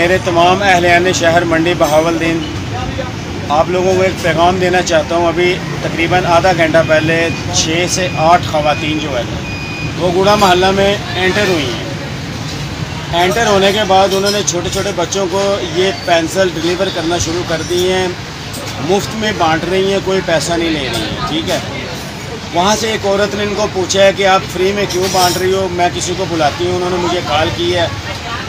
मेरे तमाम अहलियान शहर मंडी बहावलदीन, आप लोगों को एक पैगाम देना चाहता हूँ। अभी तकरीबन आधा घंटा पहले 6 से 8 ख़वातीन जो है वो गुड़ा मोहल्ला में एंटर हुई हैं। एंटर होने के बाद उन्होंने छोटे छोटे बच्चों को ये पेंसिल डिलीवर करना शुरू कर दी हैं। मुफ्त में बांट रही हैं, कोई पैसा नहीं ले रही हैं। ठीक है, वहाँ से एक औरत ने इनको पूछा है कि आप फ्री में क्यों बांट रही हो, मैं किसी को बुलाती हूँ। उन्होंने मुझे कॉल की है,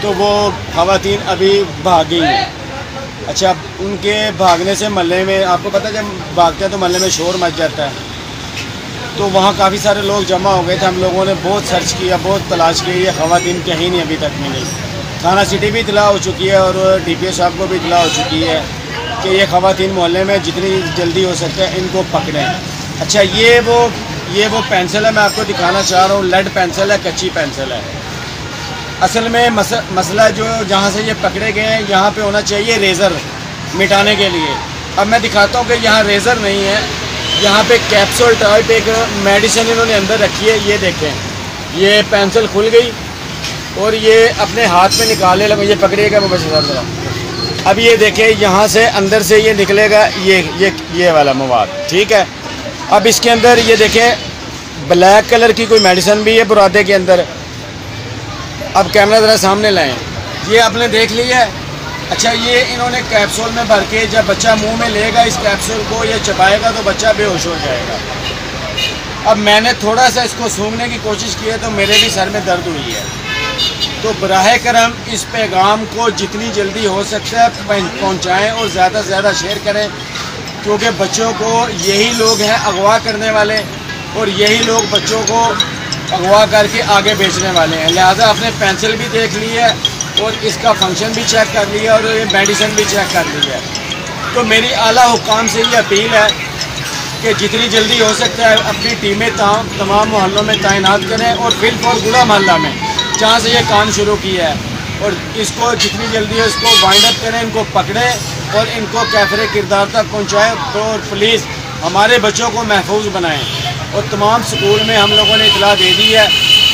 तो वो ख़वातीन अभी भाग गई हैं। अच्छा, उनके भागने से मोहल्ले में, आपको पता है जब भागते हैं तो मोहल्ले में शोर मच जाता है, तो वहाँ काफ़ी सारे लोग जमा हो गए थे। हम लोगों ने बहुत सर्च किया, बहुत तलाश की, ये ख़वातीन कहीं नहीं अभी तक मिली। थाना सिटी भी इतला हो चुकी है और DPO साहब को भी इतला हो चुकी है कि ये ख़वातीन मोहल्ले में जितनी जल्दी हो सकता है इनको पकड़ें। अच्छा, ये वो पेंसिल है, मैं आपको दिखाना चाह रहा हूँ। लेड पेंसिल है, कच्ची पेंसिल है। असल में मसला जो जहाँ से ये पकड़े गए हैं, यहाँ पे होना चाहिए रेज़र मिटाने के लिए। अब मैं दिखाता हूँ कि यहाँ रेज़र नहीं है, यहाँ पे कैप्सूल टाइप एक मेडिसिन इन्होंने अंदर रखी है। ये देखें, ये पेंसिल खुल गई और ये अपने हाथ में निकालने लगे। ये पकड़िएगा मुबश्शिर साहब। अब ये देखें, यहाँ से अंदर से ये निकलेगा ये वाला मवाद। ठीक है, अब इसके अंदर ये देखें ब्लैक कलर की कोई मेडिसिन भी है बुरादे के अंदर। अब कैमरा ज़रा सामने लाएं, ये आपने देख लिया है। अच्छा, ये इन्होंने कैप्सूल में भर के, जब बच्चा मुंह में लेगा इस कैप्सूल को, ये चबाएगा तो बच्चा बेहोश हो जाएगा। अब मैंने थोड़ा सा इसको सूंघने की कोशिश की है तो मेरे भी सर में दर्द हुई है। तो बराह करम इस पैगाम को जितनी जल्दी हो सकता है पहुँचाएँ और ज़्यादा से ज़्यादा शेयर करें, क्योंकि बच्चों को यही लोग हैं अगवा करने वाले और यही लोग बच्चों को अगवा करके आगे बेचने वाले हैं। लिहाजा आपने पेंसिल भी देख ली है और इसका फंक्शन भी चेक कर लिया और ये मेडिसिन भी चेक कर ली है। तो मेरी आला हुकाम से ये अपील है कि जितनी जल्दी हो सकता है अपनी टीमें तमाम मोहल्लों में तैनात करें और फिल और गुड़ा मोहल्ला में जहाँ से ये काम शुरू किया है, और इसको जितनी जल्दी हो इसको वाइंड अप करें, इनको पकड़ें और इनको कैफरे किरदार तक पहुँचाएँ। तो प्लीज़ हमारे बच्चों को महफूज बनाएँ। और तमाम स्कूल में हम लोगों ने इतला दे दी है,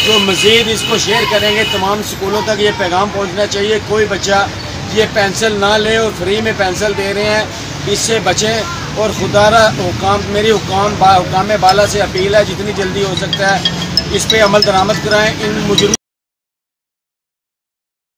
जो मज़ीद इसको शेयर करेंगे तमाम स्कूलों तक ये पैगाम पहुंचना चाहिए। कोई बच्चा ये पेंसिल ना ले और फ्री में पेंसिल दे रहे हैं, इससे बचें। और खुदारा मेरी हुकाम बाला से अपील है, जितनी जल्दी हो सकता है इस पर अमल दरामद कराएँ। इन मुजरिम